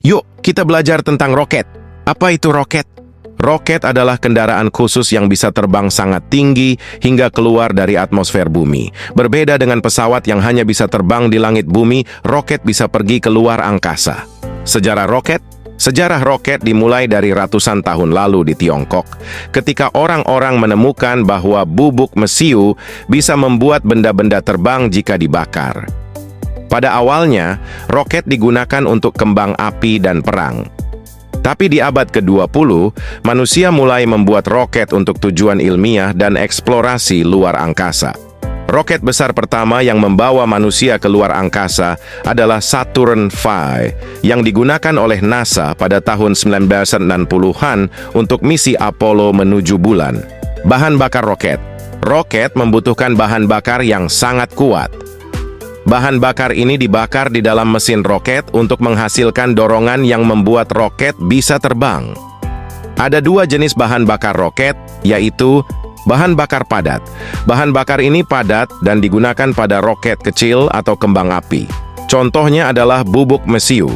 Yuk, kita belajar tentang roket. Apa itu roket? Roket adalah kendaraan khusus yang bisa terbang sangat tinggi hingga keluar dari atmosfer bumi. Berbeda dengan pesawat yang hanya bisa terbang di langit bumi, roket bisa pergi ke luar angkasa. Sejarah roket? Sejarah roket dimulai dari ratusan tahun lalu di Tiongkok, ketika orang-orang menemukan bahwa bubuk mesiu bisa membuat benda-benda terbang jika dibakar. Pada awalnya, roket digunakan untuk kembang api dan perang. Tapi di abad ke-20, manusia mulai membuat roket untuk tujuan ilmiah dan eksplorasi luar angkasa. Roket besar pertama yang membawa manusia ke luar angkasa adalah Saturn V, yang digunakan oleh NASA pada tahun 1960-an untuk misi Apollo menuju bulan. Bahan bakar roket. Roket membutuhkan bahan bakar yang sangat kuat. Bahan bakar ini dibakar di dalam mesin roket untuk menghasilkan dorongan yang membuat roket bisa terbang. Ada dua jenis bahan bakar roket, yaitu bahan bakar padat. Bahan bakar ini padat dan digunakan pada roket kecil atau kembang api. Contohnya adalah bubuk mesiu.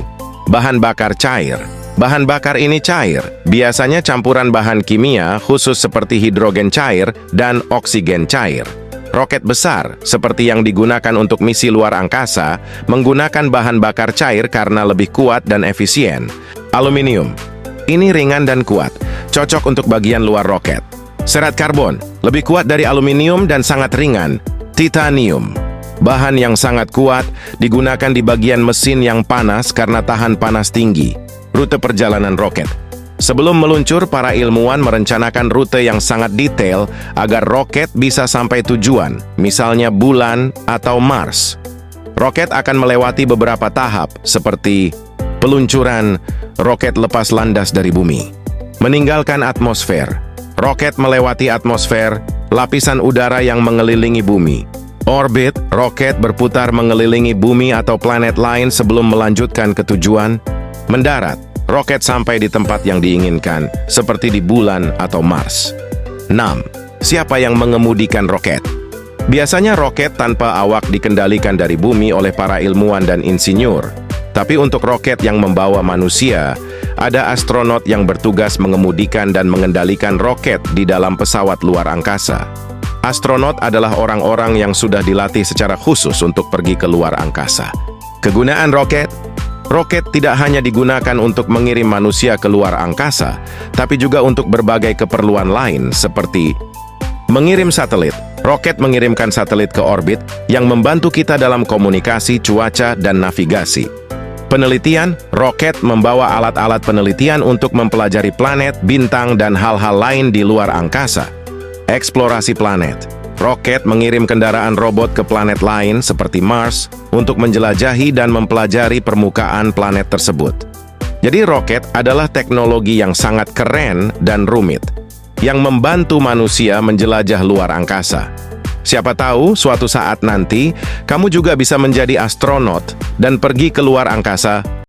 Bahan bakar cair. Bahan bakar ini cair, biasanya campuran bahan kimia khusus seperti hidrogen cair dan oksigen cair. Roket besar, seperti yang digunakan untuk misi luar angkasa, menggunakan bahan bakar cair karena lebih kuat dan efisien. Aluminium. Ini ringan dan kuat, cocok untuk bagian luar roket. Serat karbon, lebih kuat dari aluminium dan sangat ringan. Titanium. Bahan yang sangat kuat, digunakan di bagian mesin yang panas karena tahan panas tinggi. Rute perjalanan roket. Sebelum meluncur, para ilmuwan merencanakan rute yang sangat detail agar roket bisa sampai tujuan, misalnya bulan atau Mars. Roket akan melewati beberapa tahap, seperti peluncuran, roket lepas landas dari bumi. Meninggalkan atmosfer, roket melewati atmosfer, lapisan udara yang mengelilingi bumi. Orbit, roket berputar mengelilingi bumi atau planet lain sebelum melanjutkan ke tujuan. Mendarat, roket sampai di tempat yang diinginkan, seperti di bulan atau Mars. 6. Siapa yang mengemudikan roket? Biasanya roket tanpa awak dikendalikan dari bumi oleh para ilmuwan dan insinyur. Tapi untuk roket yang membawa manusia, ada astronot yang bertugas mengemudikan dan mengendalikan roket di dalam pesawat luar angkasa. Astronot adalah orang-orang yang sudah dilatih secara khusus untuk pergi ke luar angkasa. Kegunaan roket? Roket tidak hanya digunakan untuk mengirim manusia ke luar angkasa, tapi juga untuk berbagai keperluan lain seperti mengirim satelit. Roket mengirimkan satelit ke orbit yang membantu kita dalam komunikasi, cuaca, dan navigasi. Penelitian, roket membawa alat-alat penelitian untuk mempelajari planet, bintang, dan hal-hal lain di luar angkasa. Eksplorasi planet. Roket mengirim kendaraan robot ke planet lain seperti Mars untuk menjelajahi dan mempelajari permukaan planet tersebut. Jadi roket adalah teknologi yang sangat keren dan rumit, yang membantu manusia menjelajah luar angkasa. Siapa tahu suatu saat nanti, kamu juga bisa menjadi astronot dan pergi ke luar angkasa